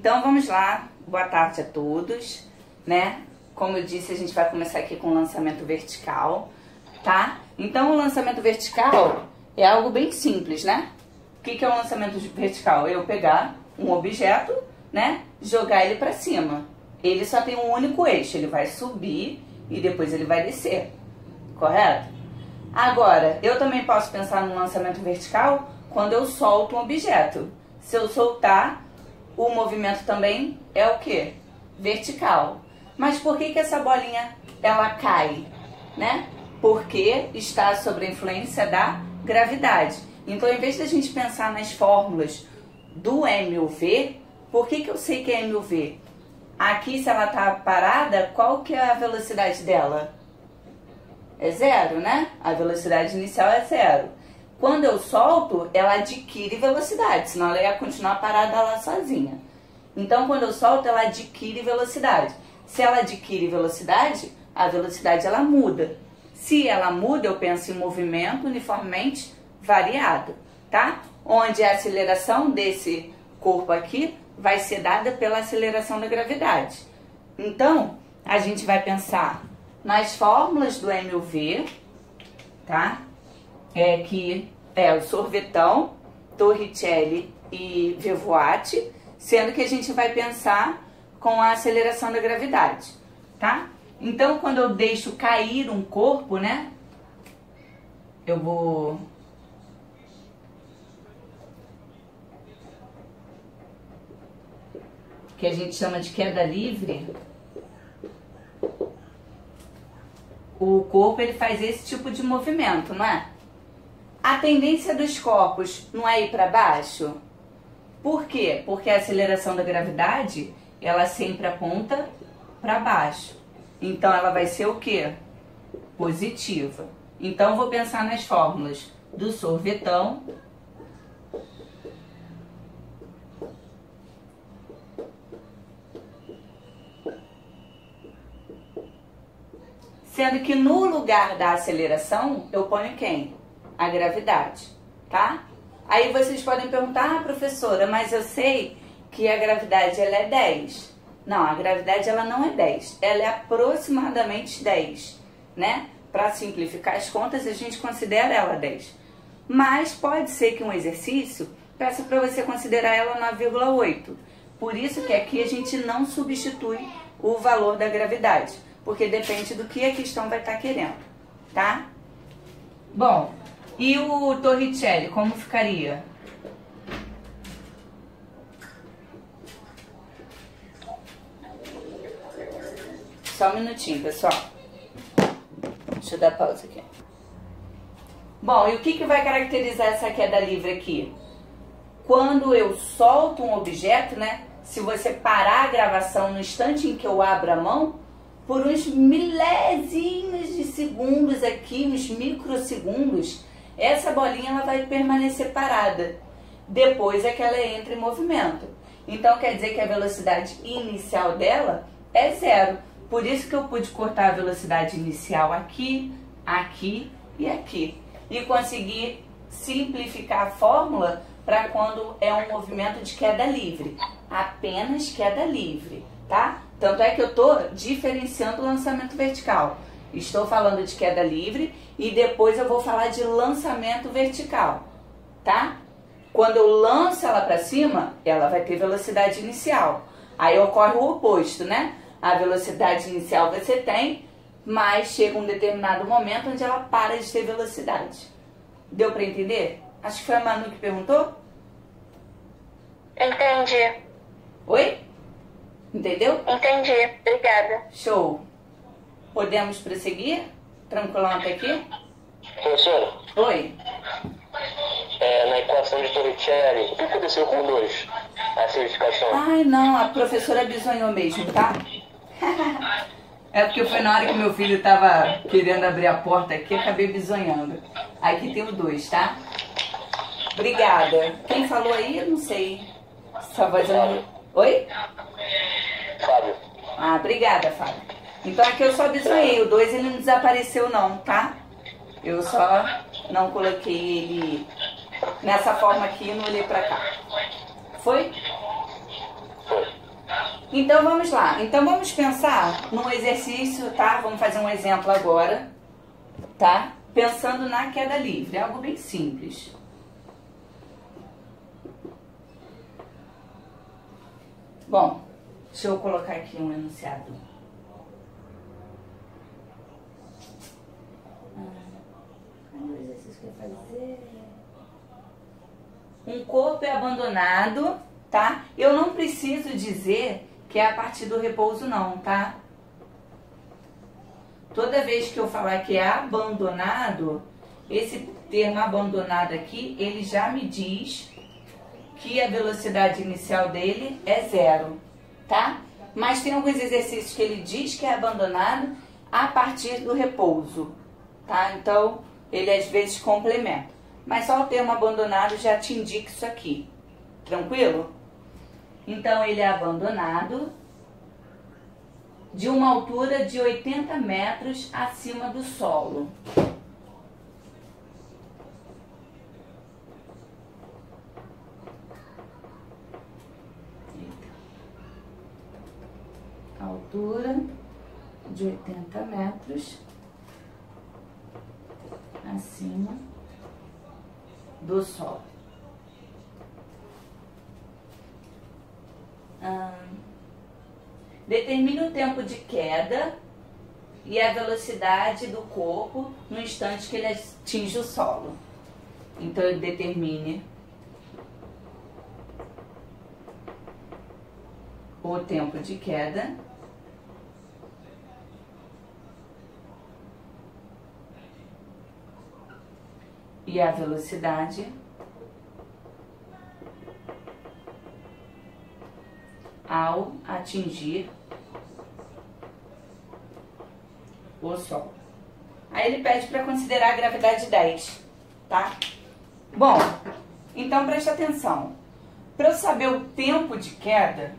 Então vamos lá, boa tarde a todos, né? Como eu disse, a gente vai começar aqui com o lançamento vertical, tá? Então o lançamento vertical é algo bem simples, né? O que é o lançamento vertical? Eu pegar um objeto, né? Jogar ele para cima. Ele só tem um único eixo, ele vai subir e depois ele vai descer, correto? Agora, eu também posso pensar no lançamento vertical quando eu solto um objeto. Se eu soltar, o movimento também é o quê? Vertical. Mas por que essa bolinha ela cai, né? Porque está sob a influência da gravidade. Então, em vez da gente pensar nas fórmulas do M ou V, por que eu sei que é M ou V? Aqui, se ela está parada, qual que é a velocidade dela? É zero, né? A velocidade inicial é zero. Quando eu solto, ela adquire velocidade, senão ela ia continuar parada lá sozinha. Então, quando eu solto, ela adquire velocidade. Se ela adquire velocidade, a velocidade ela muda. Se ela muda, eu penso em movimento uniformemente variado, tá? Onde a aceleração desse corpo aqui vai ser dada pela aceleração da gravidade. Então, a gente vai pensar nas fórmulas do M ou V, tá? Que é o sorvetão, Torricelli e Vieuvoit, sendo que a gente vai pensar com a aceleração da gravidade, tá? Então, quando eu deixo cair um corpo, né? Eu vou... que a gente chama de queda livre. O corpo, ele faz esse tipo de movimento, não é? A tendência dos corpos não é ir para baixo? Por quê? Porque a aceleração da gravidade, ela sempre aponta para baixo. Então, ela vai ser o quê? Positiva. Então, eu vou pensar nas fórmulas do sorvetão, sendo que no lugar da aceleração, eu ponho quem? A gravidade, tá? Aí vocês podem perguntar, ah, professora, mas eu sei que a gravidade ela é 10. Não, a gravidade ela não é 10, ela é aproximadamente 10, né? Para simplificar as contas, a gente considera ela 10. Mas pode ser que um exercício peça para você considerar ela 9,8. Por isso que aqui a gente não substitui o valor da gravidade, porque depende do que a questão vai estar querendo, tá? Bom, e o Torricelli, como ficaria? Só um minutinho, pessoal. Deixa eu dar pausa aqui. Bom, e o que vai caracterizar essa queda livre aqui? Quando eu solto um objeto, né? Se você parar a gravação no instante em que eu abro a mão, por uns milésimos de segundos aqui, uns microsegundos, essa bolinha ela vai permanecer parada. Depois é que ela entra em movimento. Então quer dizer que a velocidade inicial dela é zero. Por isso que eu pude cortar a velocidade inicial aqui, aqui e aqui. E conseguir simplificar a fórmula para quando é um movimento de queda livre. Apenas queda livre, tá? Tanto é que eu estou diferenciando o lançamento vertical. Estou falando de queda livre e depois eu vou falar de lançamento vertical, tá? Quando eu lanço ela para cima, ela vai ter velocidade inicial. Aí ocorre o oposto, né? A velocidade inicial você tem, mas chega um determinado momento onde ela para de ter velocidade. Deu para entender? Acho que foi a Manu que perguntou. Entendi. Oi? Entendeu? Entendi. Obrigada. Show. Podemos prosseguir? Tranquilão até aqui? Professora, Oi. na equação de Torricelli, o que aconteceu com 2? A acidificação. Ai, não, a professora bisonhou mesmo, tá? É porque foi na hora que meu filho tava querendo abrir a porta aqui, acabei bisonhando. Aqui tem o 2, tá? Obrigada. Quem falou aí, eu não sei. Sua voz é... Oi? Fábio. Ah, obrigada, Fábio. Então aqui eu só bisonhei, o 2 ele não desapareceu não, tá? Eu só não coloquei ele nessa forma aqui e não olhei pra cá. Foi? Foi. Então vamos lá. Então vamos pensar num exercício, tá? Vamos fazer um exemplo agora, tá? Pensando na queda livre, é algo bem simples. Bom, deixa eu colocar aqui um enunciado. Cadê o exercício que eu ia fazer? Um corpo é abandonado, tá? Eu não preciso dizer que é a partir do repouso não, tá? Toda vez que eu falar que é abandonado, esse termo abandonado aqui, ele já me diz que a velocidade inicial dele é 0, tá? Mas tem alguns exercícios que ele diz que é abandonado a partir do repouso, tá? Então, ele às vezes complementa. Mas só o termo abandonado já te indica isso aqui. Tranquilo? Então, ele é abandonado de uma altura de 80 metros acima do solo. Altura de 80 metros acima do solo. Determine o tempo de queda e a velocidade do corpo no instante que ele atinge o solo. Então, ele determine o tempo de queda e a velocidade ao atingir o Sol. Aí ele pede para considerar a gravidade 10, tá? Bom, então presta atenção. Para eu saber o tempo de queda,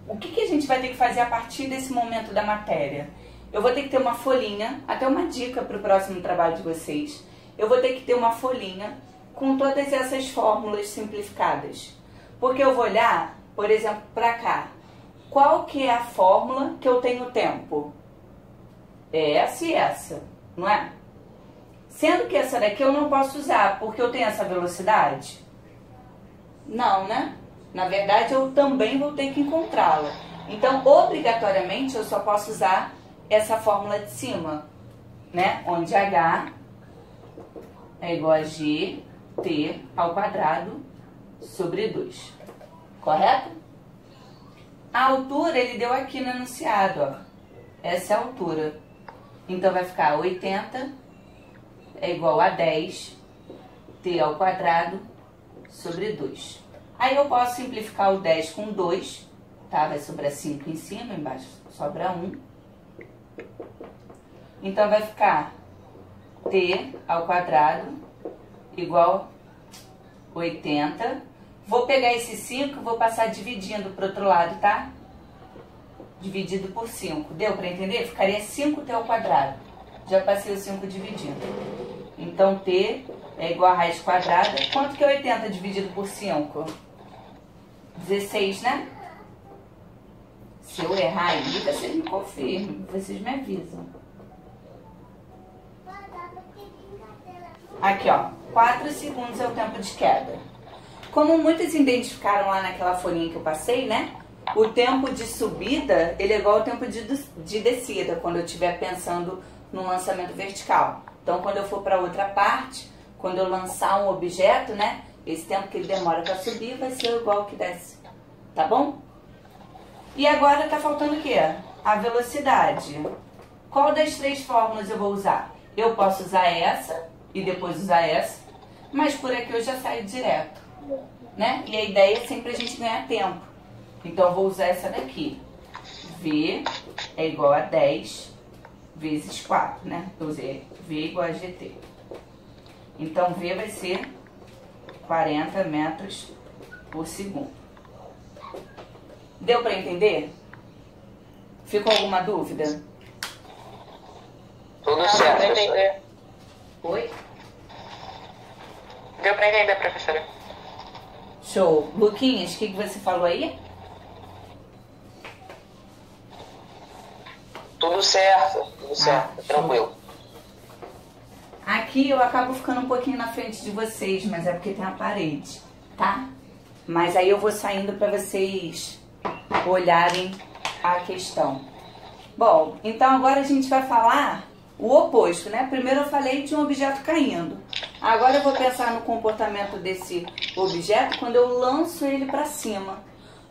o que a gente vai ter que fazer a partir desse momento da matéria? Eu vou ter que ter uma folhinha, até uma dica para o próximo trabalho de vocês. Eu vou ter que ter uma folhinha com todas essas fórmulas simplificadas. Porque eu vou olhar, por exemplo, para cá. Qual que é a fórmula que eu tenho tempo? É essa e essa, não é? Sendo que essa daqui eu não posso usar, porque eu tenho essa velocidade? Não, né? Na verdade, eu também vou ter que encontrá-la. Então, obrigatoriamente, eu só posso usar essa fórmula de cima, né? Onde H é igual a GT ao quadrado sobre 2. Correto? A altura ele deu aqui no enunciado, ó. Essa é a altura. Então, vai ficar 80 é igual a 10 t ao quadrado sobre 2. Aí eu posso simplificar o 10 com 2, tá? Vai sobrar 5 em cima, embaixo sobra 1. Então, vai ficar t ao quadrado igual a 80. Vou pegar esse 5 e vou passar dividindo para o outro lado, tá? Dividido por 5. Deu para entender? Ficaria 5t ao quadrado. Já passei o 5 dividindo. Então, t é igual a raiz quadrada. Quanto que é 80 dividido por 5? 16, né? Se eu errar aí, vocês me confirmam. Vocês me avisam. Aqui, ó. 4 segundos é o tempo de queda. Como muitos identificaram lá naquela folhinha que eu passei, né? O tempo de subida, ele é igual ao tempo de descida, quando eu estiver pensando no lançamento vertical. Então, quando eu for para outra parte, quando eu lançar um objeto, né? Esse tempo que ele demora para subir vai ser igual ao que desce. Tá bom? E agora tá faltando o quê? A velocidade. Qual das 3 fórmulas eu vou usar? Eu posso usar essa e depois usar essa, mas por aqui eu já saio direto, né? E a ideia é sempre a gente ganhar tempo. Então, eu vou usar essa daqui. V é igual a 10 vezes 4, né? Eu usei V igual a GT. Então, V vai ser 40 metros por segundo. Deu para entender? Ficou alguma dúvida? Tudo certo, Deu pra professora. entender. Oi? Deu pra entender, professora. Show. Luquinhas, o que você falou aí? tudo certo, tranquilo. Aqui eu acabo ficando um pouquinho na frente de vocês, mas é porque tem a parede, tá? Mas aí eu vou saindo para vocês olharem a questão. Bom, então agora a gente vai falar o oposto, né? Primeiro eu falei de um objeto caindo. Agora eu vou pensar no comportamento desse objeto quando eu lanço ele para cima.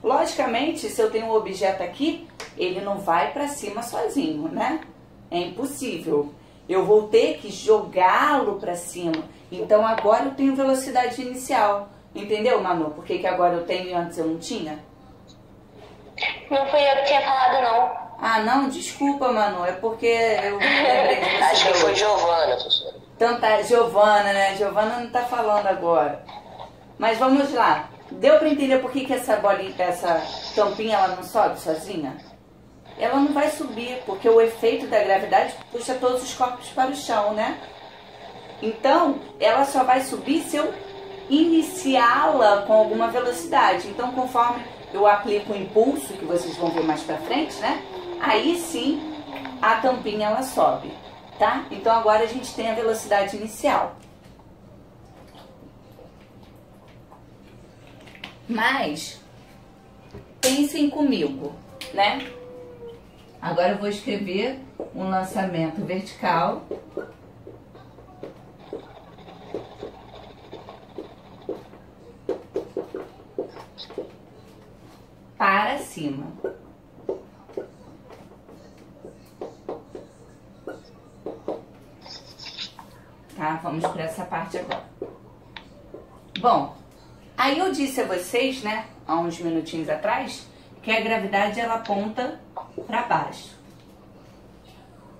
Logicamente, se eu tenho um objeto aqui, ele não vai para cima sozinho, né? É impossível. Eu vou ter que jogá-lo para cima. Então agora eu tenho velocidade inicial. Entendeu, Manu? Por que agora eu tenho e antes eu não tinha? Não fui eu que tinha falado, não. Ah, não? Desculpa, Manu. É porque eu lembrei de você. Acho que foi Giovana, professora. Então tá, Giovana, né? Giovana não tá falando agora. Mas vamos lá. Deu para entender por que essa bolinha, essa tampinha, ela não sobe sozinha? Ela não vai subir, porque o efeito da gravidade puxa todos os corpos para o chão, né? Então, ela só vai subir se eu iniciá-la com alguma velocidade. Então, conforme eu aplico o impulso, que vocês vão ver mais pra frente, né? Aí sim, a tampinha ela sobe, tá? Então, agora a gente tem a velocidade inicial. Mas, pensem comigo, né? Agora eu vou escrever um lançamento vertical para cima. Tá? Vamos para essa parte agora. Bom, aí eu disse a vocês, né, há uns minutinhos atrás, que a gravidade ela aponta para baixo.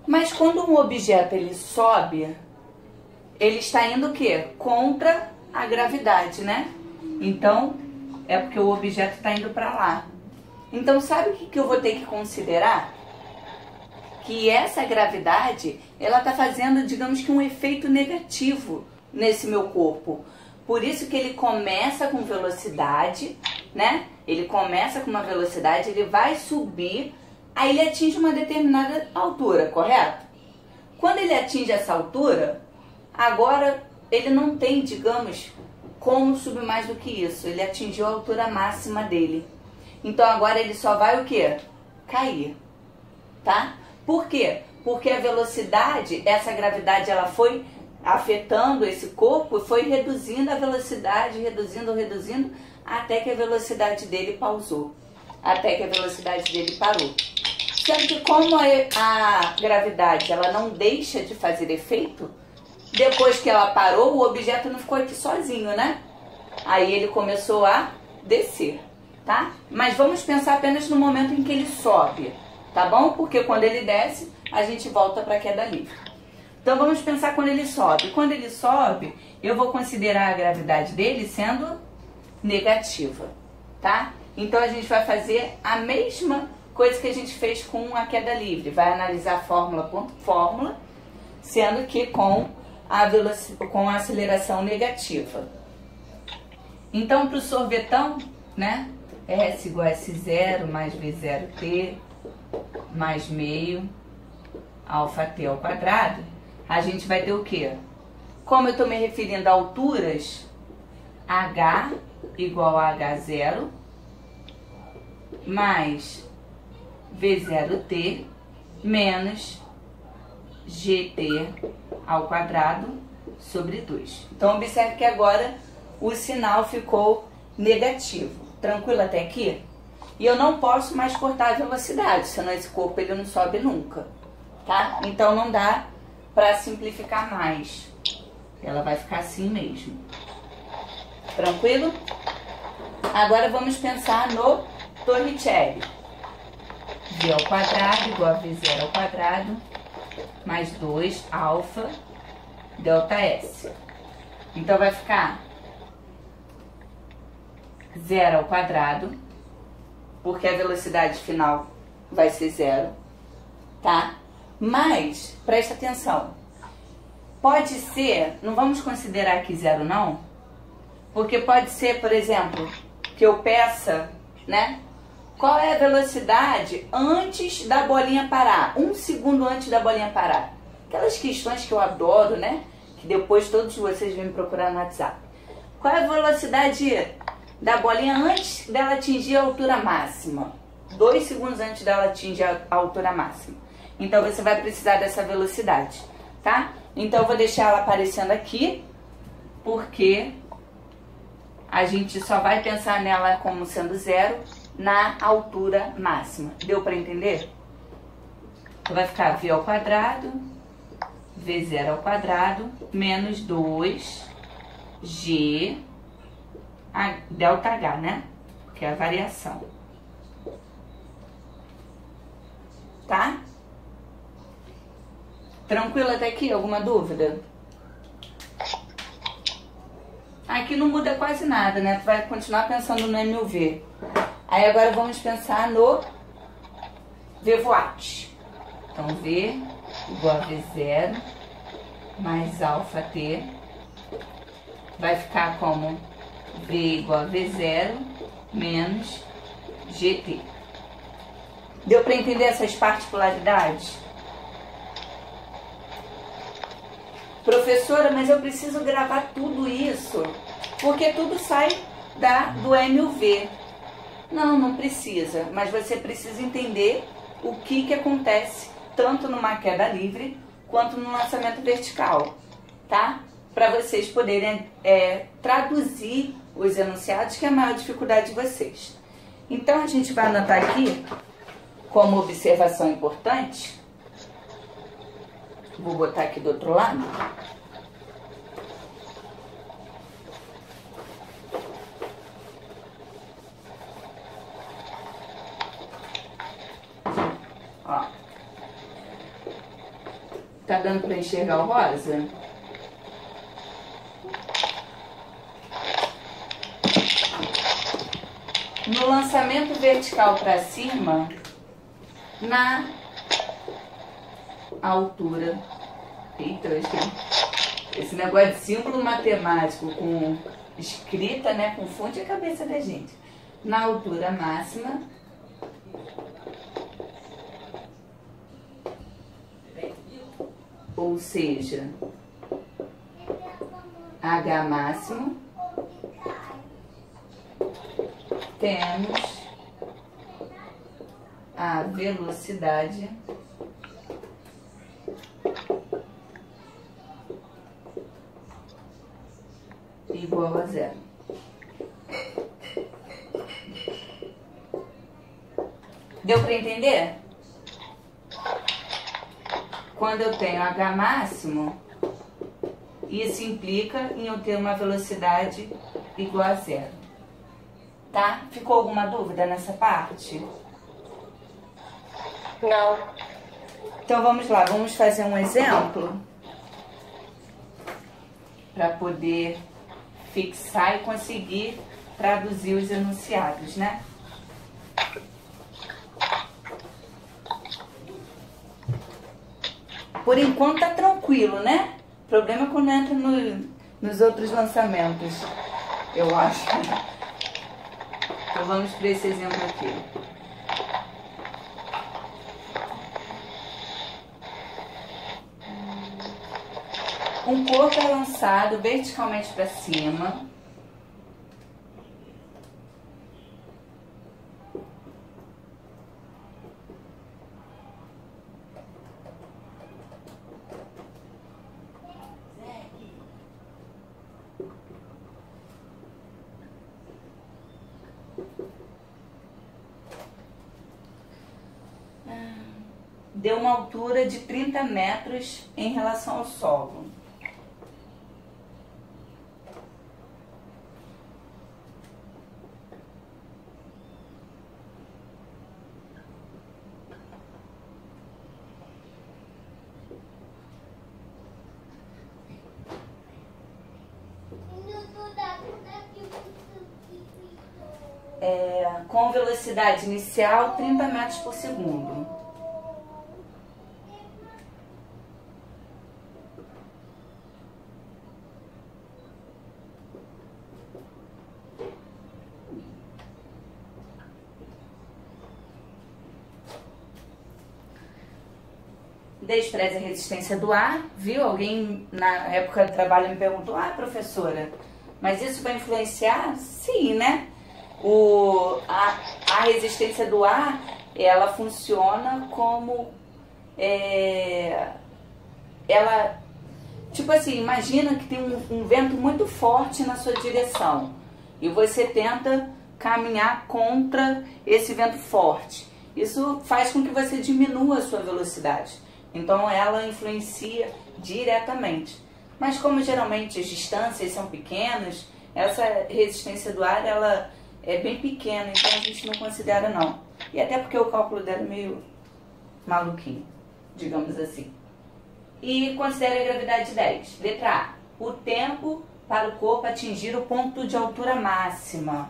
Mas quando um objeto ele sobe, ele está indo o quê? Contra a gravidade, né? Então, é porque o objeto está indo para lá. Então, sabe o que eu vou ter que considerar? Que essa gravidade, ela está fazendo, digamos que um efeito negativo nesse meu corpo. Por isso que ele começa com velocidade, né? Ele começa com uma velocidade, ele vai subir, aí ele atinge uma determinada altura, correto? Quando ele atinge essa altura, agora ele não tem, digamos, como subir mais do que isso. Ele atingiu a altura máxima dele. Então agora ele só vai o quê? Cair, tá? Por quê? Porque a velocidade, essa gravidade, ela foi afetando esse corpo e foi reduzindo a velocidade, reduzindo, até que a velocidade dele pausou. Até que a velocidade dele parou. Sendo que como a gravidade, ela não deixa de fazer efeito, depois que ela parou, o objeto não ficou aqui sozinho, né? Aí ele começou a descer, tá? Mas vamos pensar apenas no momento em que ele sobe, tá bom? Porque quando ele desce, a gente volta para a queda livre. Então vamos pensar quando ele sobe. Quando ele sobe, eu vou considerar a gravidade dele sendo negativa, tá? Então a gente vai fazer a mesma coisa que a gente fez com a queda livre. Vai analisar fórmula por fórmula, sendo que com a aceleração negativa. Então, para o sorvetão, né? S igual a S0 mais V0t mais meio alfa t ao quadrado. A gente vai ter o quê? Como eu estou me referindo a alturas, H igual a H0 mais V0t menos GT ao quadrado sobre 2. Então, observe que agora o sinal ficou negativo. Tranquilo até aqui? E eu não posso mais cortar a velocidade, senão esse corpo ele não sobe nunca, tá? Então, não dá para simplificar mais. Ela vai ficar assim mesmo. Tranquilo? Agora vamos pensar no Torricelli. V ao quadrado igual a V0 ao quadrado mais 2 alfa delta S. Então vai ficar 0 ao quadrado, porque a velocidade final vai ser 0, tá? Mas, presta atenção, pode ser, não vamos considerar aqui 0 não, porque pode ser, por exemplo, que eu peça, né, Qual é a velocidade antes da bolinha parar? 1 segundo antes da bolinha parar. Aquelas questões que eu adoro, né? Que depois todos vocês vêm me procurar no WhatsApp. Qual é a velocidade da bolinha antes dela atingir a altura máxima? 2 segundos antes dela atingir a altura máxima. Então você vai precisar dessa velocidade, tá? Então eu vou deixar ela aparecendo aqui, porque a gente só vai pensar nela como sendo 0 na altura máxima. Deu para entender? Então vai ficar v ao quadrado, v0 ao quadrado, menos 2g, delta h, né? Que é a variação. Tá? Tranquilo até aqui? Alguma dúvida? Aqui não muda quase nada, né? Tu vai continuar pensando no MUV. Aí agora vamos pensar no VVAT. Então, V igual a V0 mais alfa T. Vai ficar como V igual a V0 menos GT. Deu para entender essas particularidades? Professora, mas eu preciso gravar tudo isso, porque tudo sai do MUV. Não, não precisa, mas você precisa entender o que acontece tanto numa queda livre quanto no lançamento vertical, tá? Para vocês poderem traduzir os enunciados, que é a maior dificuldade de vocês. Então a gente vai anotar aqui como observação importante. Vou botar aqui do outro lado. Ó. Tá dando para enxergar o rosa? No lançamento vertical para cima, na altura. Eita, eu acho que esse negócio de símbolo matemático com escrita, né, confunde a cabeça da gente. Na altura máxima, ou seja, H máximo, temos a velocidade igual a 0. Deu para entender? Quando eu tenho H máximo, isso implica em eu ter uma velocidade igual a 0. Tá? Ficou alguma dúvida nessa parte? Não. Então vamos lá, vamos fazer um exemplo para poder fixar e conseguir traduzir os enunciados, né? Por enquanto tá tranquilo, né? O problema é quando entra nos outros lançamentos, eu acho. Então vamos para esse exemplo aqui. Um corpo é lançado verticalmente para cima. Deu uma altura de 30 metros em relação ao solo. Com velocidade inicial 30 metros por segundo. despreze a resistência do ar, viu? Alguém na época do trabalho me perguntou, professora, mas isso vai influenciar? Sim, né? A resistência do ar, ela funciona como... ela, tipo assim, imagina que tem um vento muito forte na sua direção e você tenta caminhar contra esse vento forte. Isso faz com que você diminua a sua velocidade. Então ela influencia diretamente. Mas como geralmente as distâncias são pequenas, essa resistência do ar ela é bem pequena, então a gente não considera não. E até porque o cálculo dela é meio maluquinho, digamos assim. E considere a gravidade 10. Letra A. O tempo para o corpo atingir o ponto de altura máxima.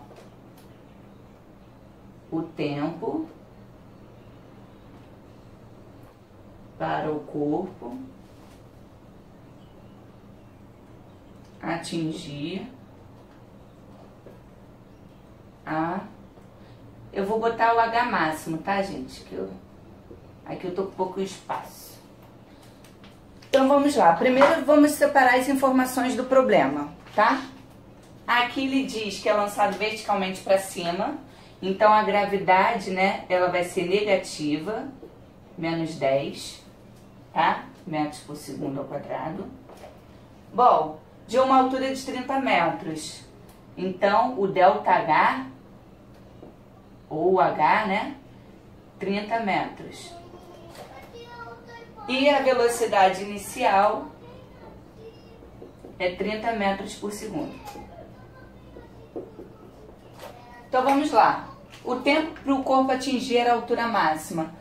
O tempo para o corpo atingir eu vou botar o H máximo, tá, gente? Aqui eu tô com pouco espaço. Então vamos lá. Primeiro vamos separar as informações do problema, tá? Aqui ele diz que é lançado verticalmente para cima. Então a gravidade, né, ela vai ser negativa, menos 10, tá? Metros por segundo ao quadrado. Bom, de uma altura de 30 metros. Então o ΔH, ou H, né, 30 metros. E a velocidade inicial é 30 metros por segundo. Então vamos lá. O tempo para o corpo atingir a altura máxima.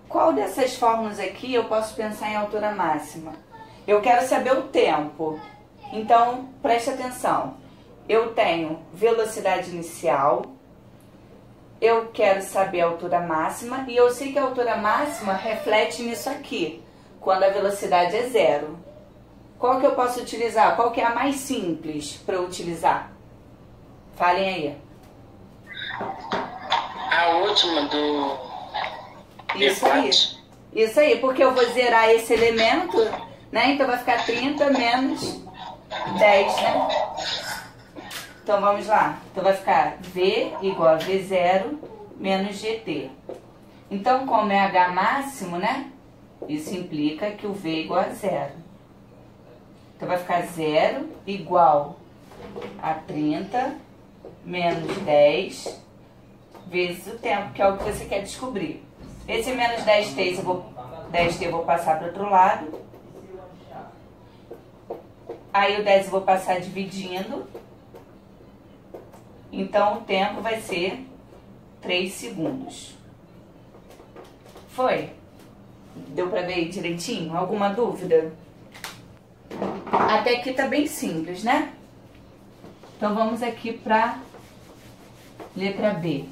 Qual dessas fórmulas aqui eu posso pensar em altura máxima? Eu quero saber o tempo. Então, preste atenção. Eu tenho velocidade inicial. Eu quero saber a altura máxima. E eu sei que a altura máxima reflete nisso aqui, quando a velocidade é zero. Qual que eu posso utilizar? Qual que é a mais simples para eu utilizar? Falem aí. A última do... Isso aí, porque eu vou zerar esse elemento, né? Então vai ficar 30 menos 10, né? Então vamos lá. Então vai ficar V igual a V0 menos GT. Então, como é H máximo, né? Isso implica que o V é igual a zero. Então vai ficar 0 igual a 30 menos 10 vezes o tempo, que é o que você quer descobrir. Esse menos 10t eu vou passar para o outro lado. Aí o 10 eu vou passar dividindo. Então o tempo vai ser 3 segundos. Foi? Deu para ver direitinho? Alguma dúvida? Até aqui tá bem simples, né? Então vamos aqui para letra B.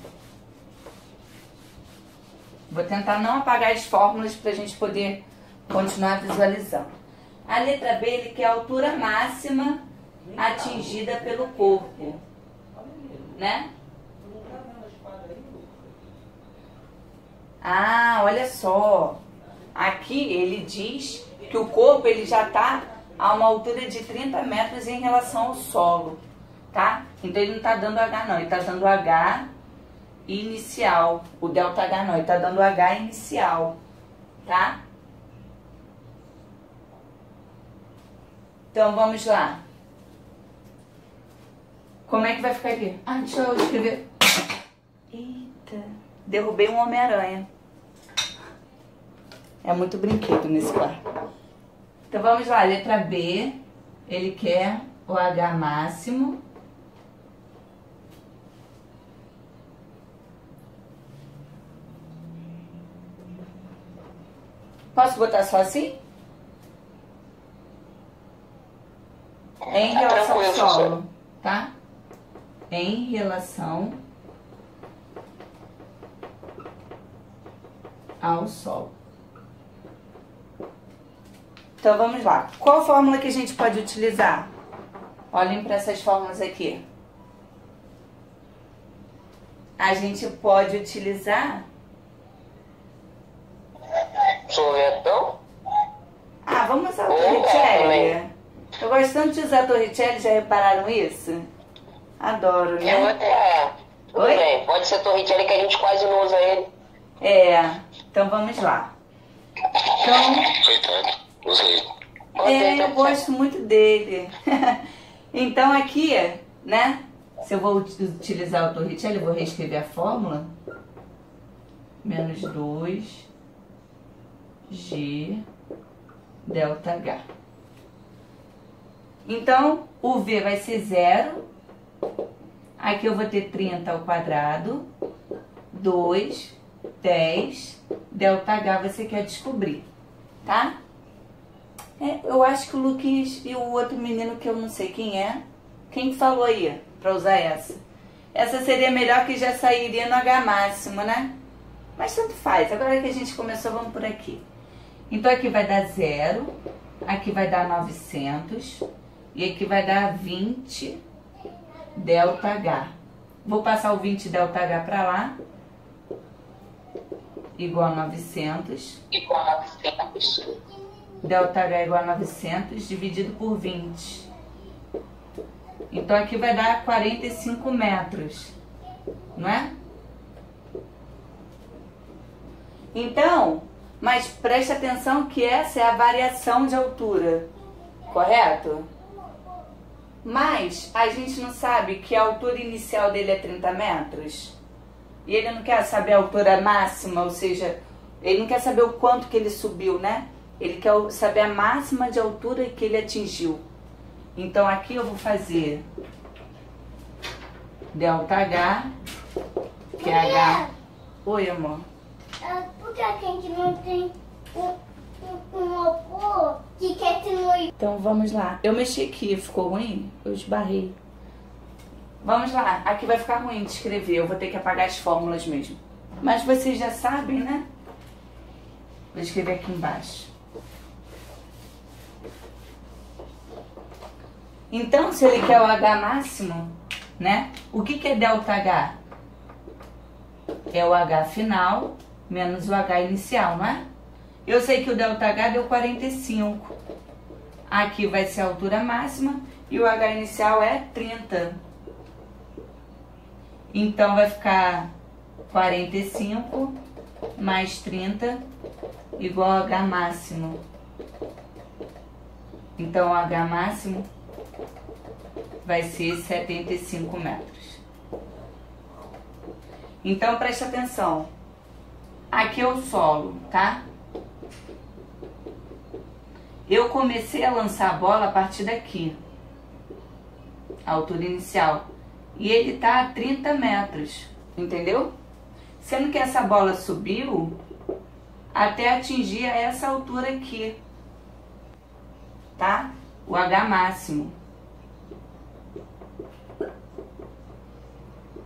Vou tentar não apagar as fórmulas para a gente poder continuar visualizando. A letra B, ele quer a altura máxima atingida pelo corpo, né? Olha só. Aqui ele diz que o corpo ele já está a uma altura de 30 metros em relação ao solo, tá? Então ele não está dando H não, ele está dando H inicial. O ΔH não, ele está dando H inicial, tá? Então vamos lá. Como é que vai ficar aqui? Deixa eu escrever. Eita, derrubei um Homem-Aranha. É muito brinquedo nesse quarto. Então vamos lá, letra B, ele quer o H máximo. Posso botar só assim? Em relação ao solo, tá? Em relação ao solo. Então vamos lá. Qual fórmula que a gente pode utilizar? Olhem para essas fórmulas aqui. A gente pode utilizar... Sorvetão? Vamos usar o Opa, Torricelli. também. Eu gosto tanto de usar Torricelli, já repararam isso? Adoro, né? Tudo Oi? bem, pode ser Torricelli que a gente quase não usa ele. Então vamos lá. Então, Coitado, usei. eu gosto muito dele. Então aqui, né? Se eu vou utilizar o Torricelli, eu vou reescrever a fórmula. Menos 2G ΔH. Então, o V vai ser 0. Aqui eu vou ter 30 ao quadrado. 2, 10, ΔH você quer descobrir, tá? Eu acho que o Luquinhas e o outro menino que eu não sei quem é, quem falou aí pra usar essa? Essa seria melhor que já sairia no H máximo, né? Mas tanto faz, agora que a gente começou, vamos por aqui. Então aqui vai dar 0, aqui vai dar 900 e aqui vai dar 20 ΔH. Vou passar o 20 ΔH pra lá. Igual a 900. ΔH igual a 900 dividido por 20. Então aqui vai dar 45 metros, não é? Então, mas preste atenção que essa é a variação de altura, correto? Mas a gente não sabe que a altura inicial dele é 30 metros. E ele não quer saber a altura máxima, ou seja, ele não quer saber o quanto que ele subiu, né? Ele quer saber a máxima de altura que ele atingiu. Então aqui eu vou fazer ΔH, que é H. Oi, amor. Por que a gente não tem um robô que quer ter no... Então vamos lá. Eu mexi aqui, ficou ruim? Eu esbarrei. Vamos lá, aqui vai ficar ruim de escrever, eu vou ter que apagar as fórmulas mesmo. Mas vocês já sabem, né? Vou escrever aqui embaixo. Então, se ele quer o H máximo, né? O que é ΔH? É o H final menos o H inicial, não é? Eu sei que o ΔH deu 45. Aqui vai ser a altura máxima e o H inicial é 30. Então, vai ficar 45 mais 30 igual a H máximo. Então, o H máximo vai ser 75 metros. Então, preste atenção. Aqui é o solo, tá? Eu comecei a lançar a bola a partir daqui. A altura inicial. E ele tá a 30 metros, entendeu? Sendo que essa bola subiu até atingir essa altura aqui, tá? O H máximo.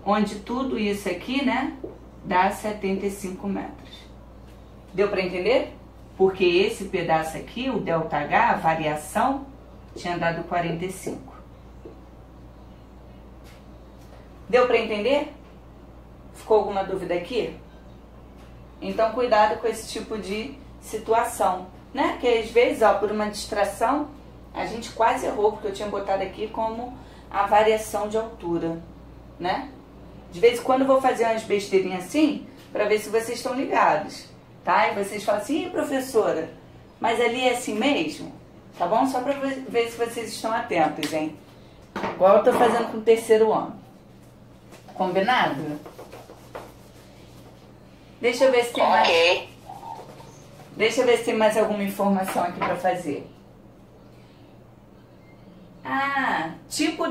Onde tudo isso aqui, né, dá 75 metros. Deu para entender? Porque esse pedaço aqui, o ΔH, a variação, tinha dado 45. Deu para entender? Ficou alguma dúvida aqui? Então, cuidado com esse tipo de situação, né? Que às vezes, ó, por uma distração, a gente quase errou, porque eu tinha botado aqui como a variação de altura, né? De vez em quando eu vou fazer umas besteirinhas assim, para ver se vocês estão ligados, tá? E vocês falam assim, Ih, professora, mas ali é assim mesmo? Tá bom? Só para ver se vocês estão atentos, hein? Igual eu tô fazendo com o terceiro ano. Combinado? Deixa eu ver se tem mais. Deixa eu ver se tem mais alguma informação aqui para fazer. Ah, tipo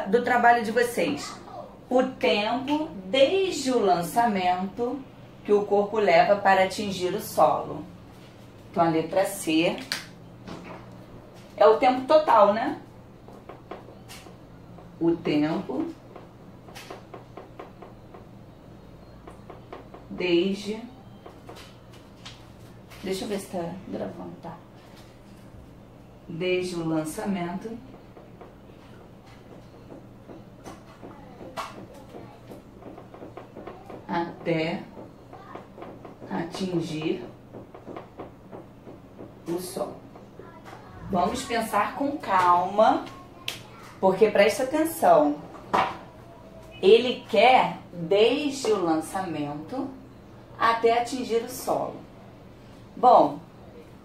do trabalho de vocês. O tempo desde o lançamento que o corpo leva para atingir o solo. Então a letra C é o tempo total, né? O tempo desde... Deixa eu ver se tá gravando, tá? Desde o lançamento até atingir o sol. Vamos pensar com calma, porque presta atenção. Ele quer desde o lançamento até atingir o solo. Bom,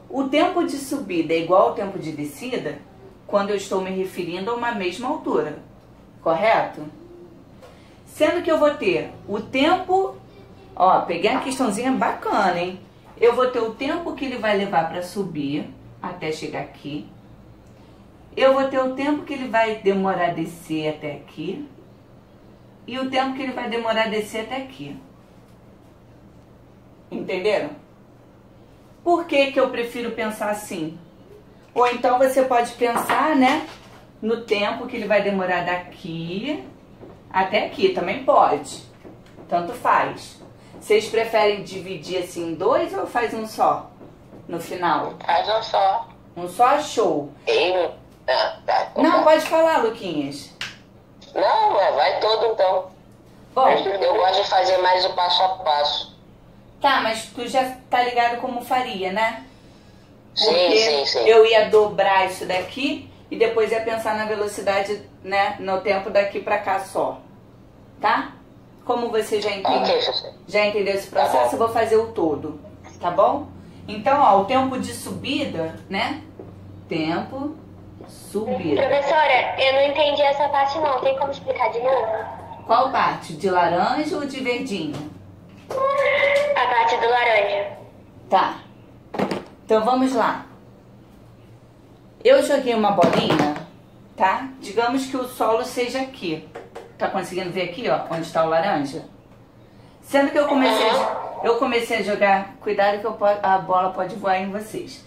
o tempo de subida é igual ao tempo de descida quando eu estou me referindo a uma mesma altura, correto? Sendo que eu vou ter o tempo, ó, peguei uma questãozinha bacana, hein? Eu vou ter o tempo que ele vai levar para subir até chegar aqui. Eu vou ter o tempo que ele vai demorar a descer até aqui. E o tempo que ele vai demorar a descer até aqui. Entenderam? Por que que eu prefiro pensar assim? Ou então você pode pensar, né, no tempo que ele vai demorar daqui até aqui. Também pode. Tanto faz. Vocês preferem dividir assim em dois ou faz um só no final? Faz um só. Um só, show. Não, pode falar, Luquinhas. Não, vai todo então. Bom, Eu gosto de fazer mais o passo a passo. tá, mas tu já tá ligado como faria, né? Sim, sim. Eu ia dobrar isso daqui e depois ia pensar na velocidade, né, no tempo daqui pra cá só. Tá? Como você já entendeu, Ok, já entendeu esse processo, eu vou fazer o todo, tá bom? Então, ó, o tempo de subida, né? Tempo, subida. Professora, eu não entendi essa parte não. Tem como explicar de novo? Qual parte? De laranja ou de verdinho? A parte do laranja. Tá. Então vamos lá. Eu joguei uma bolinha, tá? Digamos que o solo seja aqui. Tá conseguindo ver aqui, ó, onde está o laranja? Sendo que eu comecei a jogar... Cuidado que a bola pode voar em vocês.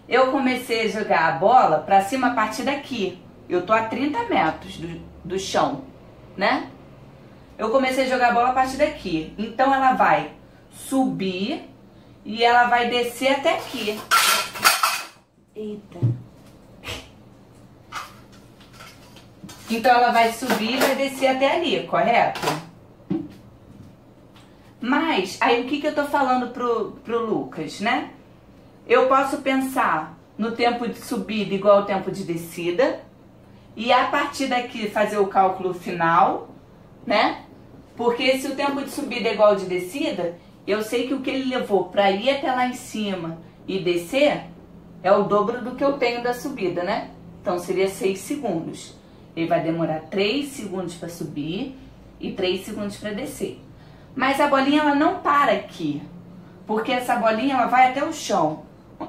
Eu comecei a jogar a bola pra cima a partir daqui. Eu tô a 30 metros do chão, né? Eu comecei a jogar a bola a partir daqui. Então ela vai subir e ela vai descer até aqui. Eita. Então ela vai subir e vai descer até ali, correto? Mas, aí o que eu tô falando pro Lucas, né? Eu posso pensar no tempo de subida igual ao tempo de descida. E a partir daqui fazer o cálculo final, né? Porque se o tempo de subida é igual ao de descida, eu sei que o que ele levou para ir até lá em cima e descer é o dobro do que eu tenho da subida, né? Então seria 6 segundos. Ele vai demorar 3 segundos para subir e 3 segundos para descer. Mas a bolinha ela não para aqui, porque essa bolinha ela vai até o chão,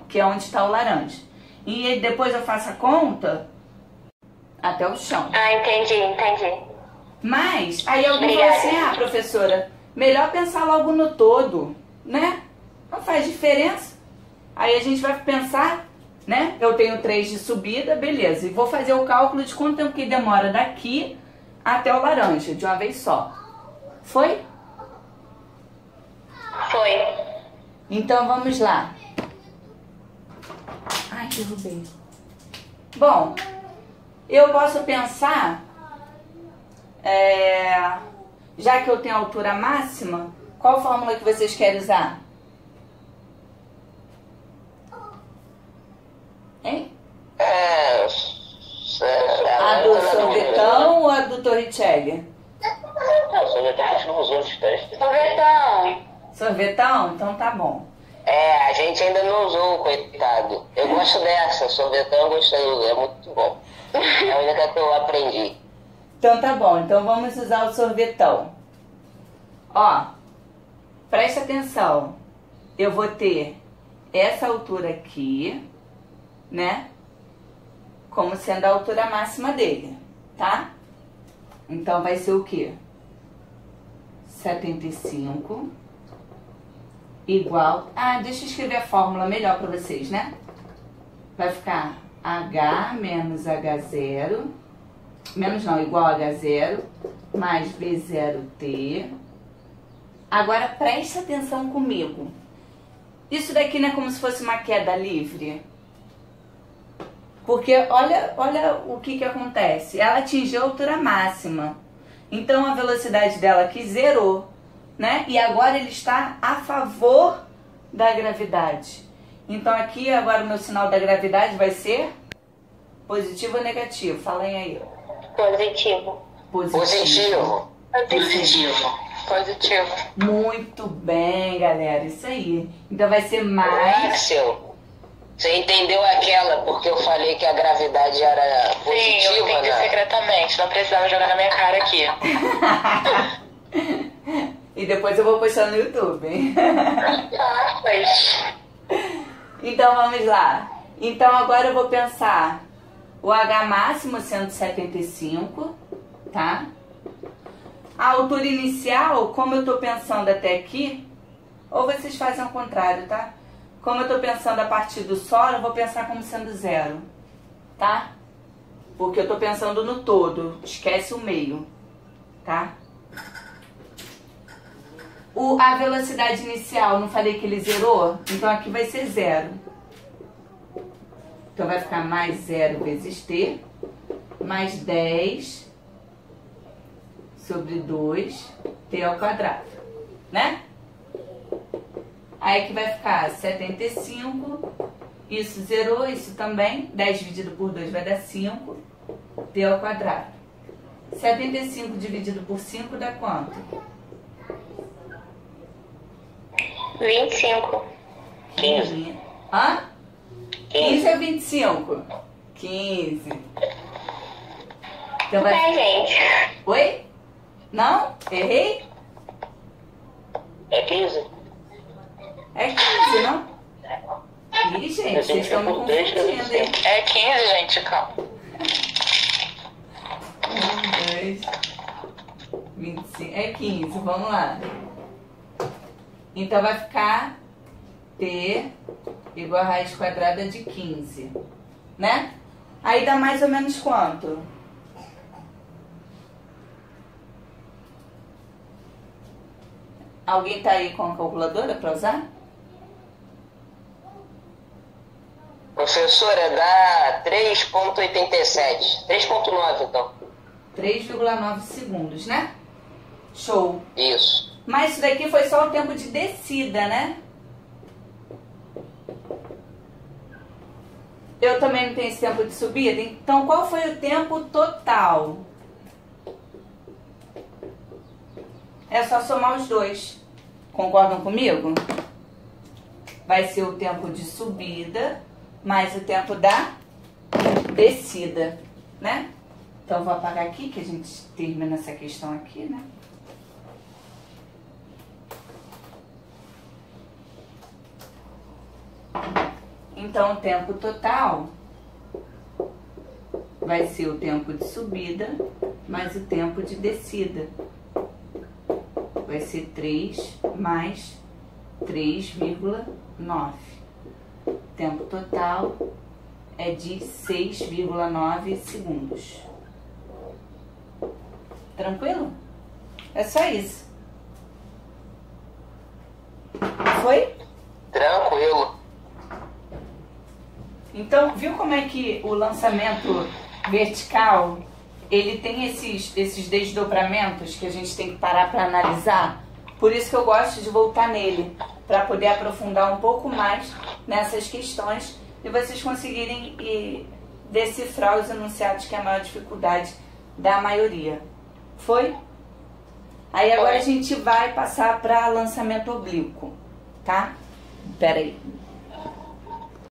que é onde está o laranja. E depois eu faço a conta até o chão. Ah, entendi. Mas, aí alguém falou assim, ah, professora, melhor pensar logo no todo, né? Não faz diferença. Aí a gente vai pensar, né? Eu tenho 3 de subida, beleza. E vou fazer o cálculo de quanto tempo que demora daqui até o laranja, de uma vez só. Foi? Foi. Então vamos lá. Ai, derrubei. Bom, eu posso pensar, já que eu tenho a altura máxima, qual fórmula que vocês querem usar? Hein? A do sorvetão ou a do Torricelli? Sorvetão a gente não usou nos testes. Sorvetão? Então tá bom. A gente ainda não usou, coitado. Eu gosto dessa, sorvetão eu gostei, é muito bom. É a única que eu aprendi. Então tá bom, então vamos usar o sorvetão. Ó, presta atenção. Eu vou ter essa altura aqui, né? Como sendo a altura máxima dele, tá? Então vai ser o quê? 75 igual... Ah, deixa eu escrever a fórmula melhor para vocês, né? Vai ficar H menos H0, menos não, igual a H0, mais V0T. Agora presta atenção comigo. Isso daqui não é como se fosse uma queda livre? Porque olha o que acontece. Ela atingiu a altura máxima. Então a velocidade dela aqui zerou, né? E agora ele está a favor da gravidade. Então aqui agora o meu sinal da gravidade vai ser Positivo ou negativo? Falem aí. Positivo. Positivo. Positivo. Positivo. Muito bem, galera. Isso aí. Então vai ser mais... Axel, você entendeu aquela porque eu falei que a gravidade era Sim, eu positiva, entendi né? secretamente. Não precisava jogar na minha cara aqui. E depois eu vou postar no YouTube, hein? Ah, mas... Então vamos lá. Então agora eu vou pensar o H máximo sendo 75, tá? A altura inicial, como eu tô pensando até aqui, ou vocês fazem ao contrário, tá? Como eu tô pensando a partir do solo, eu vou pensar como sendo 0, tá? Porque eu tô pensando no todo, esquece o meio, tá? A velocidade inicial, não falei que ele zerou? Então aqui vai ser 0. Então vai ficar mais 0 vezes t, mais 10 sobre 2, t ao quadrado, né? Aí que vai ficar 75, isso zerou, isso também, 10 dividido por 2 vai dar 5, t ao quadrado. 75 dividido por 5 dá quanto? 25. 15. Hã? 15 ou 25? 15. Então vai... Bem, gente. Oi? Não? Errei? É 15? É 15, não? Ih, gente, vocês estão me confundindo, hein? É 15, gente, calma. 1, 2, 25. É 15, vamos lá. Então vai ficar t igual a raiz quadrada de 15, né? Aí dá mais ou menos quanto? Alguém tá aí com a calculadora para usar? Professora, dá 3,87. 3,9 então. 3,9 segundos, né? Show. Isso. Mas isso daqui foi só o tempo de descida, né? Eu também não tenho esse tempo de subida. Então, qual foi o tempo total? É só somar os dois. Concordam comigo? Vai ser o tempo de subida mais o tempo da descida, né? Então, eu vou apagar aqui, que a gente termina essa questão aqui, né? Então, o tempo total vai ser o tempo de subida mais o tempo de descida. Vai ser 3 mais 3,9. O tempo total é de 6,9 segundos. Tranquilo? É só isso. Foi? Tranquilo. Então, viu como é que o lançamento vertical, ele tem esses desdobramentos que a gente tem que parar para analisar? Por isso que eu gosto de voltar nele, para poder aprofundar um pouco mais nessas questões e vocês conseguirem decifrar os enunciados, que é a maior dificuldade da maioria. Foi? Aí agora a gente vai passar para lançamento oblíquo, tá? Pera aí.